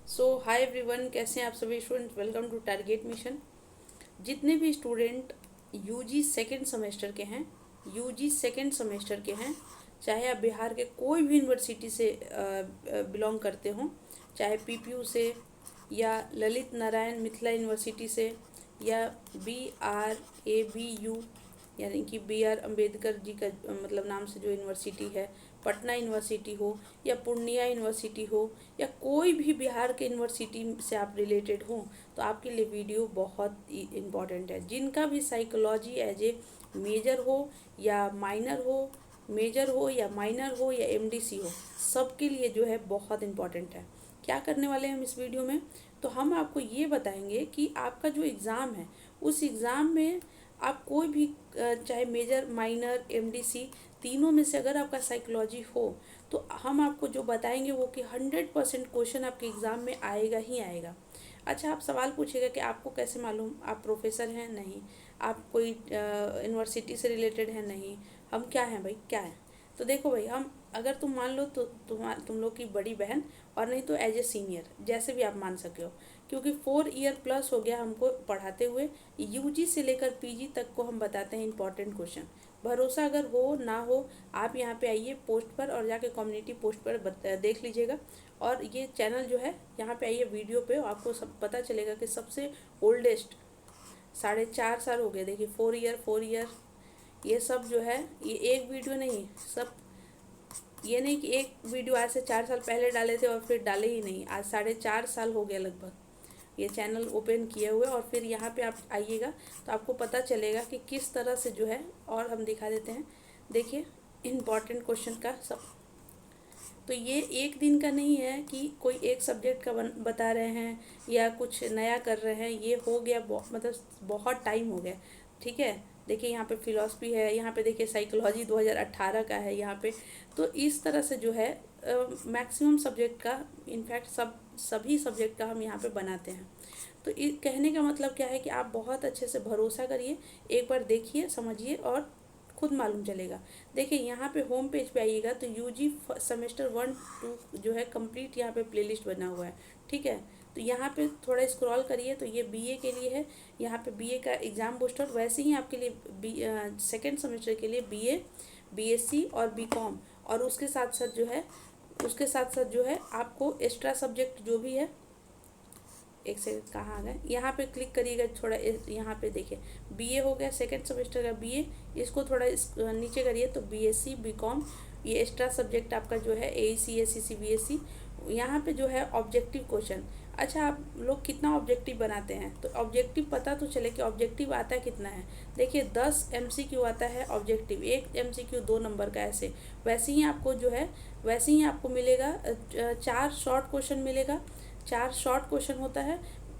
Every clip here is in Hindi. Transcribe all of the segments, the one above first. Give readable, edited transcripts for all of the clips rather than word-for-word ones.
हाय एवरीवन, कैसे हैं आप सभी student. Welcome to target mission. जितने भी स्टूडेंट यूजी सेकेंड सेमेस्टर के हैं, चाहे आप बिहार के कोई भी यूनिवर्सिटी से बिलोंग करते हों, चाहे पीपीयू से या ललित नारायण मिथिला यूनिवर्सिटी से या BRABU यानी कि BR अम्बेडकर जी का मतलब नाम से जो यूनिवर्सिटी है, पटना यूनिवर्सिटी हो या पूर्णिया यूनिवर्सिटी हो या कोई भी बिहार के यूनिवर्सिटी से आप रिलेटेड हो, तो आपके लिए वीडियो बहुत इम्पॉर्टेंट है। जिनका भी साइकोलॉजी एज ए मेजर हो या माइनर हो, या MDC हो, सबके लिए जो है बहुत इम्पॉर्टेंट है। क्या करने वाले हैं हम इस वीडियो में, तो हम आपको ये बताएंगे कि आपका जो एग्ज़ाम है उस एग्ज़ाम में आप कोई भी चाहे मेजर माइनर MDC तीनों में से अगर आपका साइकोलॉजी हो, तो हम आपको जो बताएंगे वो कि 100% क्वेश्चन आपके एग्ज़ाम में आएगा ही आएगा। अच्छा, आप सवाल पूछेगा कि आपको कैसे मालूम, आप प्रोफेसर हैं? नहीं। आप कोई यूनिवर्सिटी से रिलेटेड हैं? नहीं। हम क्या हैं भाई, क्या है? तो देखो भाई, हम अगर तुम मान लो तो तुम लोग की बड़ी बहन, और नहीं तो एज ए सीनियर, जैसे भी आप मान सके हो, क्योंकि 4 ईयर प्लस हो गया हमको पढ़ाते हुए। यूजी से लेकर पीजी तक को हम बताते हैं इंपॉर्टेंट क्वेश्चन। भरोसा अगर हो ना हो, आप यहाँ पे आइए पोस्ट पर और जाके कम्युनिटी पोस्ट पर देख लीजिएगा। और ये चैनल जो है, यहाँ पे आइए वीडियो पे, आपको सब पता चलेगा कि सबसे ओल्डेस्ट 4.5 साल हो गए। देखिए 4 ईयर ये सब जो है, ये एक वीडियो नहीं सब, ये नहीं कि एक वीडियो आज से 4 साल पहले डाले थे और फिर डाले ही नहीं। आज 4.5 साल हो गया लगभग ये चैनल ओपन किए हुए। और फिर यहाँ पे आप आइएगा तो आपको पता चलेगा कि किस तरह से जो है, और हम दिखा देते हैं। देखिए इम्पॉर्टेंट क्वेश्चन का सब, तो ये एक दिन का नहीं है कि कोई एक सब्जेक्ट का बता रहे हैं या कुछ नया कर रहे हैं। ये हो गया मतलब बहुत टाइम हो गया, ठीक है। देखिए यहाँ पे फिलॉसफी है, यहाँ पे देखिए साइकोलॉजी 2018 का है यहाँ पे। तो इस तरह से जो है मैक्सिमम सब्जेक्ट का, इनफैक्ट सभी सब्जेक्ट का हम यहाँ पे बनाते हैं। तो कहने का मतलब क्या है कि आप बहुत अच्छे से भरोसा करिए, एक बार देखिए, समझिए और खुद मालूम चलेगा। देखिए यहाँ पे होम पेज पे आइएगा तो यूजी सेमेस्टर 1-2 जो है कंप्लीट यहाँ पे प्लेलिस्ट बना हुआ है, ठीक है। तो यहाँ पे थोड़ा स्क्रॉल करिए तो ये बीए के लिए है। यहाँ पे बीए का एग्ज़ाम बूस्टर, वैसे ही आपके लिए सेकेंड सेमेस्टर के लिए BA, BSc और BCom, और उसके साथ साथ जो है आपको एक्स्ट्रा सब्जेक्ट जो भी है, एक सेकंड कहाँ आ गए, यहाँ पे क्लिक करिएगा थोड़ा, यहाँ पे देखिए बीए हो गया, सेकंड सेमेस्टर का बीए। इसको थोड़ा नीचे करिए तो BSc BCom, ये एक्स्ट्रा सब्जेक्ट आपका जो है AEC SEC BSc। यहाँ पे जो है ऑब्जेक्टिव क्वेश्चन। अच्छा, आप लोग कितना ऑब्जेक्टिव बनाते हैं, तो ऑब्जेक्टिव पता तो चले कि ऑब्जेक्टिव आता कितना है। देखिए 10 MCQ आता है ऑब्जेक्टिव, एक MCQ 2 नंबर का, ऐसे वैसे ही आपको जो है, वैसे ही आपको मिलेगा 4 शॉर्ट क्वेश्चन मिलेगा। 4 शॉर्ट क्वेश्चन होता है,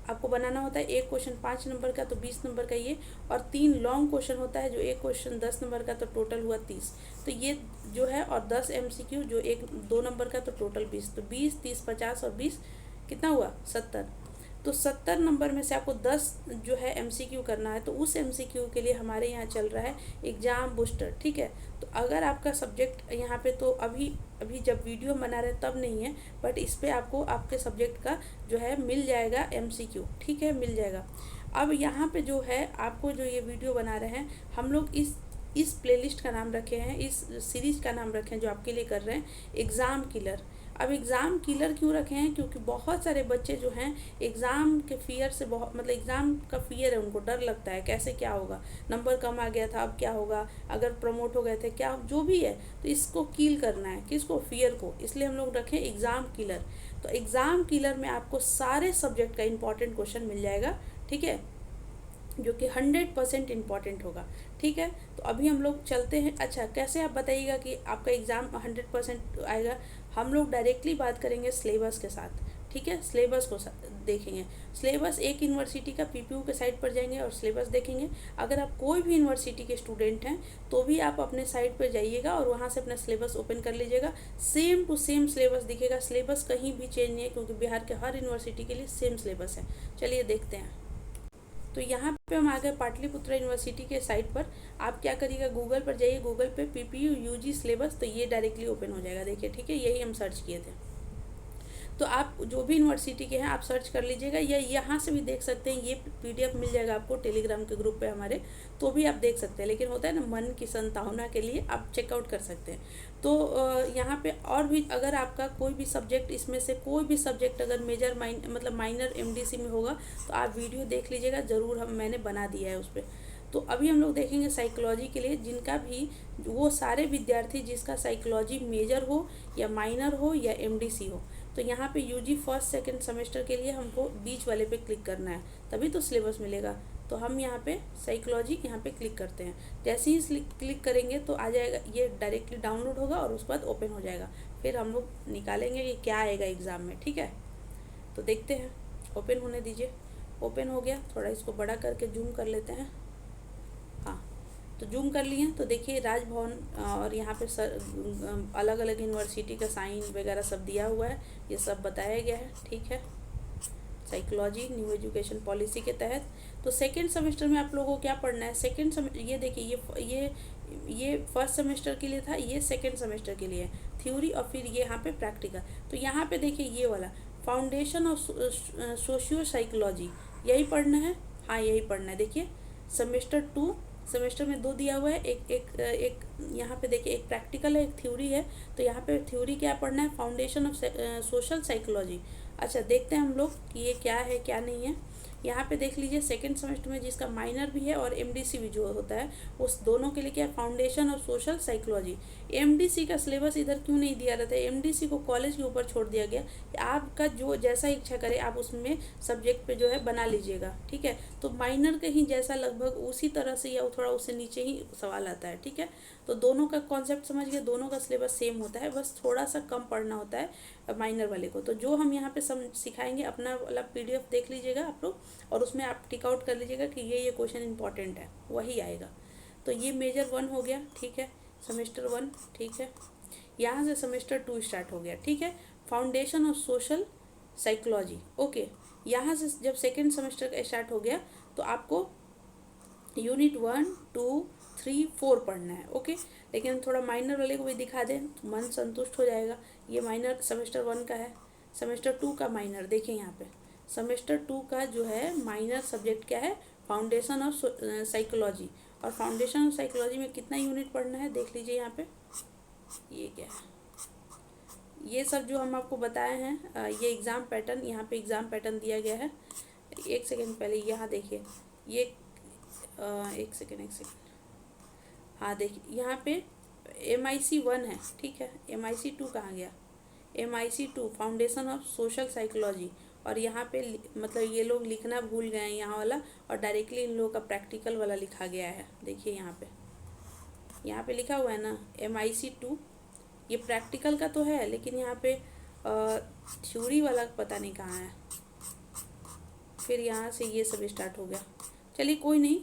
आपको बनाना होता है। एक क्वेश्चन 5 नंबर का तो 20 नंबर का ये, और 3 लॉन्ग क्वेश्चन होता है जो एक क्वेश्चन 10 नंबर का, तो टोटल हुआ 30। तो ये जो है, और 10 MCQ जो 2 नंबर का, तो टोटल 20। तो 20, 30, 50 और 20 कितना हुआ, 70। तो 70 नंबर में से आपको 10 जो है MCQ करना है। तो उस MCQ के लिए हमारे यहाँ चल रहा है एग्ज़ाम बूस्टर, ठीक है। तो अगर आपका सब्जेक्ट यहाँ पे, तो अभी अभी जब वीडियो बना रहे तब नहीं है, बट इस पर आपको आपके सब्जेक्ट का जो है मिल जाएगा MCQ, ठीक है, मिल जाएगा। अब यहाँ पे जो है आपको जो ये वीडियो बना रहे हैं, हम लोग इस प्लेलिस्ट का नाम रखे हैं, इस सीरीज़ का नाम रखे हैं जो आपके लिए कर रहे हैं, एग्ज़ाम किलर। अब एग्ज़ाम किलर क्यों रखे हैं, क्योंकि बहुत सारे बच्चे जो हैं एग्ज़ाम के फियर से, बहुत मतलब एग्ज़ाम का फियर है, उनको डर लगता है कैसे क्या होगा, नंबर कम आ गया था अब क्या होगा, अगर प्रमोट हो गए थे क्या, जो भी है। तो इसको कील करना है, किसको, फियर को, इसलिए हम लोग रखें एग्ज़ाम किलर। तो एग्ज़ाम किलर में आपको सारे सब्जेक्ट का इंपॉर्टेंट क्वेश्चन मिल जाएगा, ठीक है, जो कि 100% इम्पॉर्टेंट होगा, ठीक है। तो अभी हम लोग चलते हैं। अच्छा, कैसे आप बताइएगा कि आपका एग्ज़ाम 100% आएगा। हम लोग डायरेक्टली बात करेंगे सिलेबस के साथ, ठीक है। सिलेबस को देखेंगे। सिलेबस एक यूनिवर्सिटी का PPU के साइट पर जाएंगे और सिलेबस देखेंगे। अगर आप कोई भी यूनिवर्सिटी के स्टूडेंट हैं तो भी आप अपने साइट पर जाइएगा और वहाँ से अपना सिलेबस ओपन कर लीजिएगा। सेम टू सेम सिलेबस दिखेगा, सिलेबस कहीं भी चेंज नहीं है, क्योंकि बिहार के हर यूनिवर्सिटी के लिए सेम सिलेबस है। चलिए देखते हैं। तो यहाँ पे हम आ गए पाटलिपुत्र यूनिवर्सिटी के साइट पर। आप क्या करिएगा, गूगल पर जाइए, गूगल पे PPU UG सिलेबस, तो ये डायरेक्टली ओपन हो जाएगा। देखिए, ठीक है, यही हम सर्च किए थे। तो आप जो भी यूनिवर्सिटी के हैं आप सर्च कर लीजिएगा, या यहाँ से भी देख सकते हैं, ये पीडीएफ मिल जाएगा आपको टेलीग्राम के ग्रुप पे हमारे, तो भी आप देख सकते हैं। लेकिन होता है ना, मन की संतावना के लिए आप चेकआउट कर सकते हैं। तो यहाँ पे और भी अगर आपका कोई भी सब्जेक्ट, इसमें से कोई भी सब्जेक्ट अगर मेजर मतलब माइनर एमडीसी में होगा तो आप वीडियो देख लीजिएगा ज़रूर, मैंने बना दिया है उस पर। तो अभी हम लोग देखेंगे साइकोलॉजी के लिए, जिनका भी वो सारे विद्यार्थी जिसका साइकोलॉजी मेजर हो या माइनर हो या एमडीसी हो, तो यहाँ पे यूजी फर्स्ट सेकंड सेमेस्टर के लिए हमको बीच वाले पे क्लिक करना है, तभी तो सिलेबस मिलेगा। तो हम यहाँ पे साइकोलॉजी यहाँ पे क्लिक करते हैं। जैसे ही क्लिक करेंगे तो आ जाएगा, ये डायरेक्टली डाउनलोड होगा और उसके बाद ओपन हो जाएगा। फिर हम लोग निकालेंगे कि क्या आएगा एग्ज़ाम में, ठीक है। तो देखते हैं, ओपन होने दीजिए। ओपन हो गया, थोड़ा इसको बड़ा करके जूम कर लेते हैं। हाँ, तो जूम कर लिए। तो देखिए राजभवन और यहाँ पे अलग अलग यूनिवर्सिटी का साइन वगैरह सब दिया हुआ है, ये सब बताया गया है, ठीक है। साइकोलॉजी न्यू एजुकेशन पॉलिसी के तहत तो सेकेंड सेमेस्टर में आप लोगों को क्या पढ़ना है। सेकेंड सेमेस्टर, ये देखिए, ये फर्स्ट सेमेस्टर के लिए था, ये सेकेंड सेमेस्टर के लिए थ्योरी, और फिर ये यहाँ पे प्रैक्टिकल। तो यहाँ पे देखिए ये वाला फाउंडेशन ऑफ सोशियो साइकोलॉजी, यही पढ़ना है। हाँ, यही पढ़ना है। देखिए सेमेस्टर 2, सेमेस्टर में 2 दिया हुआ है, एक यहाँ पे देखिए, एक प्रैक्टिकल है, एक थ्योरी है। तो यहाँ पे थ्योरी क्या पढ़ना है, फाउंडेशन ऑफ सोशल साइकोलॉजी। अच्छा, देखते हैं हम लोग कि ये क्या है क्या नहीं है। यहाँ पे देख लीजिए, सेकंड सेमेस्टर में जिसका माइनर भी है और एमडीसी भी जो होता है, उस दोनों के लिए क्या है, foundation of social psychology. MDC का सिलेबस इधर क्यों नहीं दिया रहता है, एमडीसी को कॉलेज के ऊपर छोड़ दिया गया कि आपका जो जैसा इच्छा करे आप उसमें सब्जेक्ट पे जो है बना लीजिएगा, ठीक है। तो माइनर के ही जैसा लगभग उसी तरह से या थोड़ा उससे नीचे ही सवाल आता है, ठीक है। तो दोनों का कॉन्सेप्ट समझ गए, दोनों का सिलेबस सेम होता है, बस थोड़ा सा कम पढ़ना होता है माइनर वाले को। तो जो हम यहाँ पे सिखाएंगे, अपना वाला पीडीएफ देख लीजिएगा आप लोग, और उसमें आप टिक आउट कर लीजिएगा कि ये क्वेश्चन इंपॉर्टेंट है, वही आएगा। तो ये मेजर 1 हो गया, ठीक है, सेमेस्टर 1, ठीक है। यहाँ से सेमेस्टर 2 स्टार्ट हो गया, ठीक है, foundation of social psychology, okay. यहाँ से जब सेकेंड सेमेस्टर का स्टार्ट हो गया तो आपको यूनिट 1, 2, 3, 4 पढ़ना है, ओके। लेकिन थोड़ा माइनर वाले को भी दिखा दें तो मन संतुष्ट हो जाएगा। ये माइनर सेमेस्टर 1 का है, सेमेस्टर 2 का माइनर देखिए यहाँ पे। सेमेस्टर 2 का जो है माइनर सब्जेक्ट क्या है, फाउंडेशन ऑफ साइकोलॉजी। और फाउंडेशन ऑफ साइकोलॉजी में कितना यूनिट पढ़ना है देख लीजिए यहाँ पे, ये क्या है, ये सब जो हम आपको बताए हैं। ये एग्ज़ाम पैटर्न, यहाँ पे एग्ज़ाम पैटर्न दिया गया है। एक सेकेंड पहले यहाँ देखिए, ये एक सेकेंड, हाँ देखिए यहाँ पे MIC 1 है, ठीक है। MIC 2 कहाँ गया, MIC 2 foundation of social psychology. और यहाँ पे मतलब ये लोग लिखना भूल गए हैं यहाँ वाला, और डायरेक्टली इन लोगों का प्रैक्टिकल वाला लिखा गया है। देखिए यहाँ पे लिखा हुआ है ना MIC 2, ये प्रैक्टिकल का तो है, लेकिन यहाँ पे थ्योरी वाला पता नहीं कहाँ है। फिर यहाँ से ये सब स्टार्ट हो गया, चलिए कोई नहीं।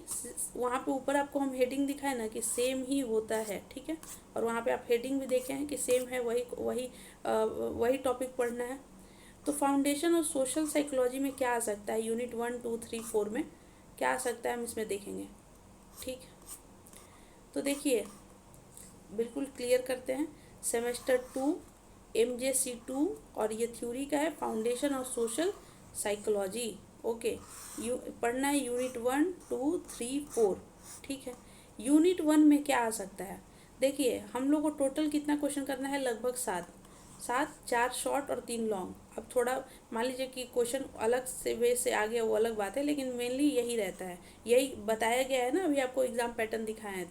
वहाँ पे ऊपर आपको हम हेडिंग दिखाए ना कि सेम ही होता है, ठीक है। और वहाँ पे आप हेडिंग भी देखे हैं कि सेम है, वही टॉपिक पढ़ना है। तो फाउंडेशन ऑफ सोशल साइकोलॉजी में क्या आ सकता है, यूनिट 1, 2, 3, 4 में क्या आ सकता है हम इसमें देखेंगे, ठीक। तो देखिए बिल्कुल क्लियर करते हैं। सेमेस्टर 2 MJC 2, और ये थ्योरी का है, foundation of social psychology, okay. पढ़ना है यूनिट 1, 2, 3, 4, ठीक है। यूनिट 1 में क्या आ सकता है, देखिए हम लोग को टोटल कितना क्वेश्चन करना है, लगभग 7, 4 शॉर्ट और 3 लॉन्ग। अब थोड़ा मान लीजिए कि क्वेश्चन अलग से वे से आ गया, वो अलग बात है, लेकिन मेनली यही रहता है, यही बताया गया है ना, अभी आपको एग्ज़ाम पैटर्न दिखाए हैं।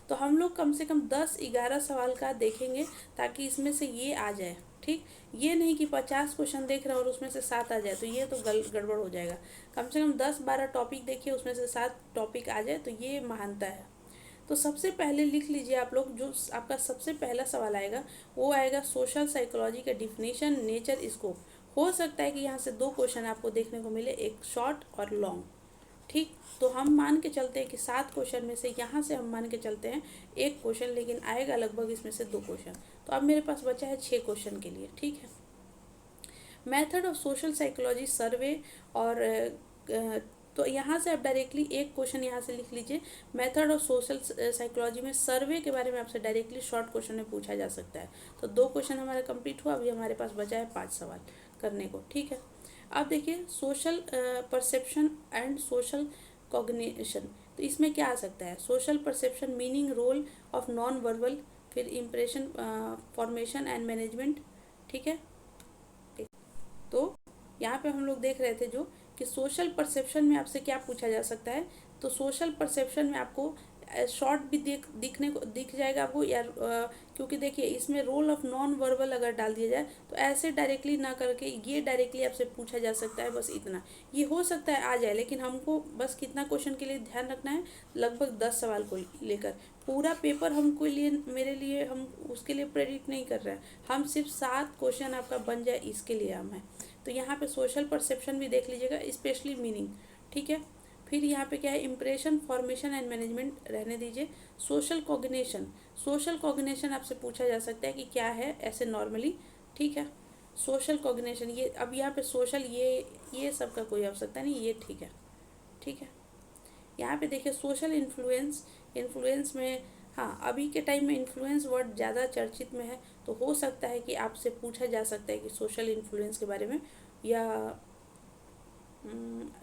तो हम लोग कम से कम 10-11 सवाल का देखेंगे, ताकि इसमें से ये आ जाए, ठीक। ये नहीं कि 50 क्वेश्चन देख रहे हैं और उसमें से 7 आ जाए, तो ये तो गड़बड़ हो जाएगा। कम से कम 10-12 टॉपिक देखिए, उसमें से 7 टॉपिक आ जाए, तो ये महानता है। तो सबसे पहले लिख लीजिए आप लोग, जो आपका सबसे पहला सवाल आएगा वो आएगा सोशल साइकोलॉजी का डिफिनीशन, नेचर, स्कोप। हो सकता है कि यहाँ से 2 क्वेश्चन आपको देखने को मिले, एक शॉर्ट और लॉन्ग, ठीक। तो हम मान के चलते हैं कि 7 क्वेश्चन में से यहाँ से हम मान के चलते हैं 1 क्वेश्चन, लेकिन आएगा लगभग इसमें से 2 क्वेश्चन। तो अब मेरे पास बचा है 6 क्वेश्चन के लिए, ठीक है। मेथड ऑफ सोशल साइकोलॉजी सर्वे, और तो यहाँ से आप डायरेक्टली एक क्वेश्चन यहाँ से लिख लीजिए। मेथड ऑफ सोशल साइकोलॉजी में सर्वे के बारे में आपसे डायरेक्टली शॉर्ट क्वेश्चन में पूछा जा सकता है। तो 2 क्वेश्चन हमारा कंप्लीट हुआ, अभी हमारे पास बचा है 5 सवाल। करने को, ठीक है। अब देखिए social perception and social cognition, तो इसमें क्या आ सकता है, social perception meaning role of non verbal, फिर इम्प्रेशन फॉर्मेशन एंड मैनेजमेंट, ठीक है। तो यहाँ पे हम लोग देख रहे थे जो कि सोशल परसेप्शन में आपसे क्या पूछा जा सकता है, तो सोशल परसेप्शन में आपको शॉर्ट भी दिखने को दिख जाएगा आपको यार, क्योंकि देखिए इसमें रोल ऑफ नॉन वर्बल अगर डाल दिया जाए तो ऐसे डायरेक्टली ना करके ये डायरेक्टली आपसे पूछा जा सकता है, बस इतना। ये हो सकता है आ जाए, लेकिन हमको बस कितना क्वेश्चन के लिए ध्यान रखना है, लगभग 10 सवाल को लेकर। पूरा पेपर हमको लिए मेरे लिए हम उसके लिए प्रेडिक्ट नहीं कर रहे हैं, हम सिर्फ 7 क्वेश्चन आपका बन जाए इसके लिए हम हैं। तो यहाँ पे सोशल परसेप्शन भी देख लीजिएगा, स्पेशली मीनिंग, ठीक है। फिर यहाँ पे क्या है, इम्प्रेशन फॉर्मेशन एंड मैनेजमेंट रहने दीजिए। सोशल कॉग्निशन, सोशल कॉग्निशन आपसे पूछा जा सकता है कि क्या है ऐसे नॉर्मली, ठीक है। सोशल कॉग्निशन ये अब यहाँ पे सोशल ये सब का कोई आवश्यकता नहीं, ये ठीक है, ठीक है। यहाँ पे देखिए सोशल इन्फ्लुएंस, इन्फ्लुएंस में हाँ अभी के टाइम में इन्फ्लुएंस वर्ड ज़्यादा चर्चित में है, तो हो सकता है कि आपसे पूछा जा सकता है कि सोशल इन्फ्लुएंस के बारे में, या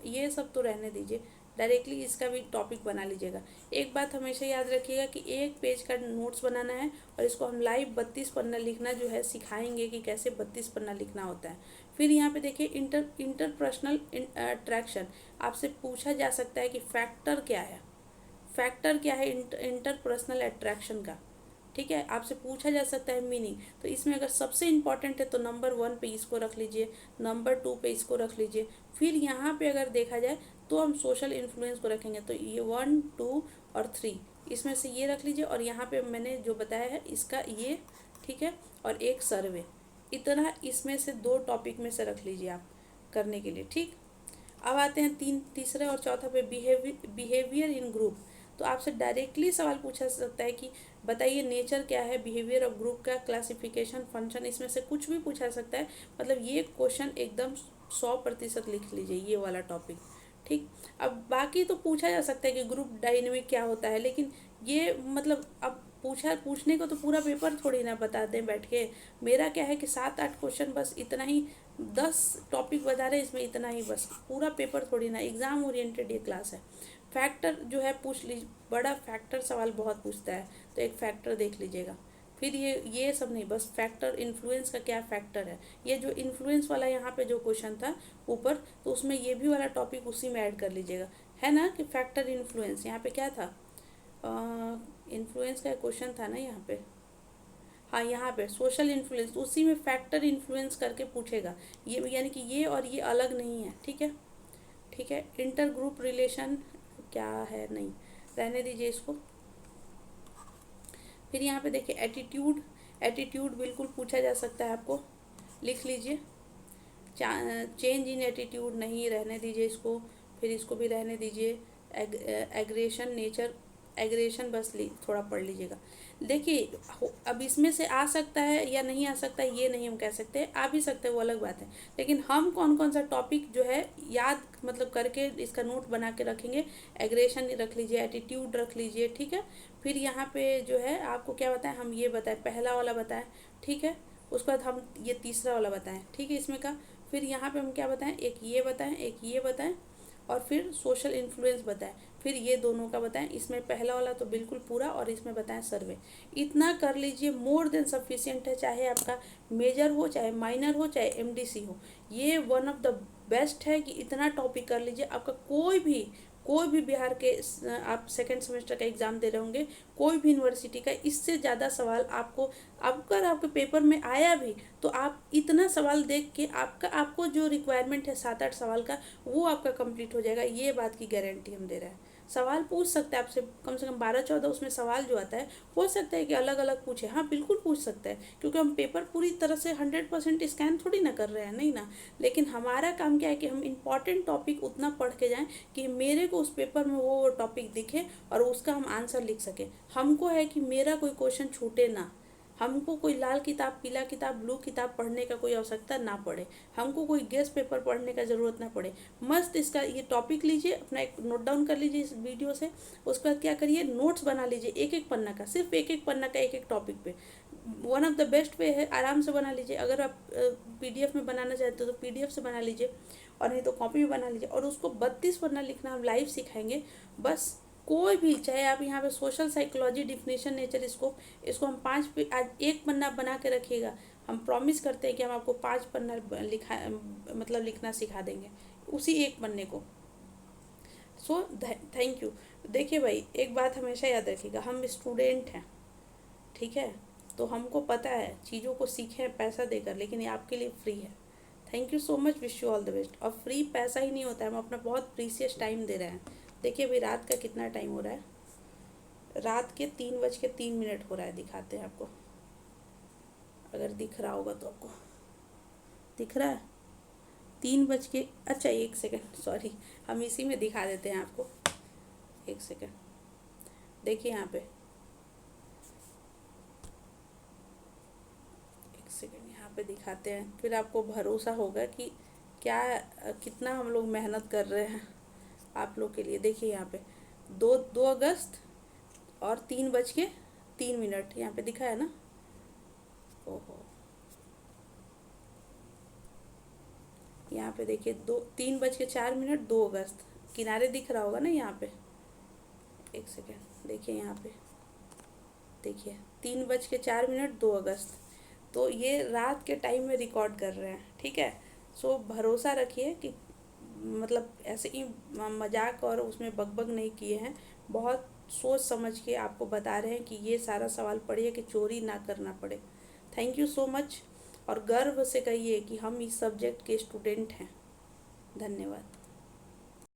ये सब तो रहने दीजिए, डायरेक्टली इसका भी टॉपिक बना लीजिएगा। एक बात हमेशा याद रखिएगा कि एक पेज का नोट्स बनाना है और इसको हम लाइव 32 पन्ना लिखना जो है सिखाएंगे कि कैसे 32 पन्ना लिखना होता है। फिर यहाँ पे देखिए इंटरपर्सनल अट्रैक्शन, आपसे पूछा जा सकता है कि फैक्टर क्या है, फैक्टर क्या है इंटरपर्सनल अट्रैक्शन का, ठीक है। आपसे पूछा जा सकता है मीनिंग, तो इसमें अगर सबसे इम्पॉर्टेंट है तो नंबर 1 पे इसको रख लीजिए, नंबर 2 पे इसको रख लीजिए। फिर यहाँ पे अगर देखा जाए तो हम सोशल इन्फ्लुएंस को रखेंगे, तो ये 1, 2 और 3 इसमें से ये रख लीजिए, और यहाँ पे मैंने जो बताया है इसका ये, ठीक है। और एक सर्वे, इतना इसमें से 2 टॉपिक में से रख लीजिए आप करने के लिए, ठीक। अब आते हैं तीसरे और चौथा पे, बिहेवियर इन ग्रुप। तो आपसे डायरेक्टली सवाल पूछा सकता है कि बताइए नेचर क्या है, बिहेवियर ऑफ ग्रुप का, क्लासिफिकेशन, फंक्शन, इसमें से कुछ भी पूछा सकता है। मतलब ये क्वेश्चन एकदम 100% लिख लीजिए ये वाला टॉपिक, ठीक। अब बाकी तो पूछा जा सकता है कि ग्रुप डायनेमिक क्या होता है, लेकिन ये मतलब अब पूछने को तो पूरा पेपर थोड़ी ना बता दें बैठ के। मेरा क्या है कि 7-8 क्वेश्चन बस इतना ही, 10 टॉपिक बता रहे इसमें इतना ही, बस पूरा पेपर थोड़ी ना, एग्जाम ओरिएंटेड ये क्लास है। फैक्टर जो है पूछ लीजिए, बड़ा फैक्टर सवाल बहुत पूछता है, तो एक फैक्टर देख लीजिएगा। फिर ये सब नहीं, बस फैक्टर इन्फ्लुएंस का क्या फैक्टर है, ये जो इन्फ्लुएंस वाला यहाँ पे जो क्वेश्चन था ऊपर, तो उसमें ये भी वाला टॉपिक उसी में ऐड कर लीजिएगा, है ना, कि फैक्टर इन्फ्लुएंस यहाँ पे क्या था, इन्फ्लुएंस का क्वेश्चन था ना यहाँ पे, हाँ यहाँ पे सोशल इन्फ्लुएंस, उसी में फैक्टर इन्फ्लुएंस करके पूछेगा, ये यानी कि ये और ये अलग नहीं है, ठीक है, ठीक है। इंटर ग्रुप रिलेशन क्या है, नहीं, रहने दीजिए इसको। फिर यहाँ पे देखिए एटीट्यूड, एटीट्यूड बिल्कुल पूछा जा सकता है आपको, लिख लीजिए। चेंज इन एटीट्यूड नहीं, रहने दीजिए इसको। फिर इसको भी रहने दीजिए। एग्रेशन नेचर, एग्रेशन बस थोड़ा पढ़ लीजिएगा। देखिए अब इसमें से आ सकता है या नहीं आ सकता है ये नहीं हम कह सकते, आ भी सकते हैं वो अलग बात है, लेकिन हम कौन कौन सा टॉपिक जो है याद मतलब करके इसका नोट बना के रखेंगे। एग्रेशन रख लीजिए, एटीट्यूड रख लीजिए, ठीक है। फिर यहाँ पे जो है आपको क्या बताएं, हम ये बताएं, पहला वाला बताएं, ठीक है। उसके बाद हम ये तीसरा वाला बताएं, ठीक है, इसमें का। फिर यहाँ पे हम क्या बताएं, एक ये बताएं, एक ये बताएं, और फिर सोशल इन्फ्लुएंस बताएं, फिर ये दोनों का बताएं। इसमें पहला वाला तो बिल्कुल पूरा, और इसमें बताएं सर्वे। इतना कर लीजिए, मोर देन सफिशिएंट है, चाहे आपका मेजर हो, चाहे माइनर हो, चाहे एमडीसी हो। ये वन ऑफ द बेस्ट है कि इतना टॉपिक कर लीजिए। आपका कोई भी बिहार के आप सेकेंड सेमेस्टर का एग्ज़ाम दे रहे होंगे, कोई भी यूनिवर्सिटी का, इससे ज़्यादा सवाल आपको, अगर आपके पेपर में आया भी तो आप इतना सवाल देख के आपको जो रिक्वायरमेंट है 7-8 सवाल का, वो आपका कंप्लीट हो जाएगा, ये बात की गारंटी हम दे रहे हैं। सवाल पूछ सकते हैं आपसे कम से कम 12-14, उसमें सवाल जो आता है हो सकता है कि अलग अलग पूछे, हाँ बिल्कुल पूछ सकता है, क्योंकि हम पेपर पूरी तरह से 100% स्कैन थोड़ी ना कर रहे हैं, नहीं ना। लेकिन हमारा काम क्या है कि हम इम्पॉर्टेंट टॉपिक उतना पढ़ के जाएं कि मेरे को उस पेपर में वो टॉपिक दिखे और उसका हम आंसर लिख सकें। हमको है कि मेरा कोई क्वेश्चन छूटे ना, हमको कोई लाल किताब, पीला किताब, ब्लू किताब पढ़ने का कोई आवश्यकता ना पड़े, हमको कोई गेस्ट पेपर पढ़ने का ज़रूरत ना पड़े। मस्त इसका ये टॉपिक लीजिए, अपना एक नोट डाउन कर लीजिए इस वीडियो से। उसके बाद क्या करिए, नोट्स बना लीजिए एक एक पन्ना का, सिर्फ एक एक पन्ना का, एक एक टॉपिक पे one of the best way है, आराम से बना लीजिए। अगर आप पीडीएफ में बनाना चाहते हो तो पीडीएफ से बना लीजिए, और नहीं तो कॉपी में बना लीजिए। और उसको 32 पन्ना लिखना हम लाइव सिखाएंगे। बस कोई भी, चाहे आप यहाँ पे सोशल साइकोलॉजी, डिफिनेशन, नेचर, इसको हम 5 पे आज 1 पन्ना बना के रखिएगा। हम प्रॉमिस करते हैं कि हम आपको 5 पन्ना लिखा मतलब लिखना सिखा देंगे उसी 1 पन्ने को। So thank you. देखिए भाई, एक बात हमेशा याद रखिएगा, हम स्टूडेंट हैं, ठीक है? तो हमको पता है चीज़ों को सीखें पैसा देकर, लेकिन ये आपके लिए फ्री है। Thank you so much, wish you all the best. और फ्री पैसा ही नहीं होता है, हम अपना बहुत प्रीसियस टाइम दे रहे हैं। देखिए भाई, रात का कितना टाइम हो रहा है, रात के 3:03 हो रहा है। दिखाते हैं आपको, अगर दिख रहा होगा तो। आपको दिख रहा है 3 बज के, अच्छा 1 सेकेंड, सॉरी, हम इसी में दिखा देते हैं आपको। 1 सेकेंड, देखिए यहाँ पे, 1 सेकेंड यहाँ पे दिखाते हैं, फिर आपको भरोसा होगा कि क्या कितना हम लोग मेहनत कर रहे हैं आप लोग के लिए। देखिए यहाँ पे 2 अगस्त और 3:03 यहाँ पे दिखा है ना। ओहो, यहाँ पे देखिए 3:04 2 अगस्त, किनारे दिख रहा होगा ना यहाँ पे। 1 सेकेंड, देखिए यहाँ पे, देखिए 3:04 2 अगस्त। तो ये रात के टाइम में रिकॉर्ड कर रहे हैं, ठीक है? सो भरोसा रखिए कि मतलब ऐसे ही मजाक और उसमें बकबक नहीं किए हैं, बहुत सोच समझ के आपको बता रहे हैं कि ये सारा सवाल पढ़िए कि चोरी ना करना पड़े। थैंक यू सो मच, और गर्व से कहिए कि हम इस सब्जेक्ट के स्टूडेंट हैं। धन्यवाद।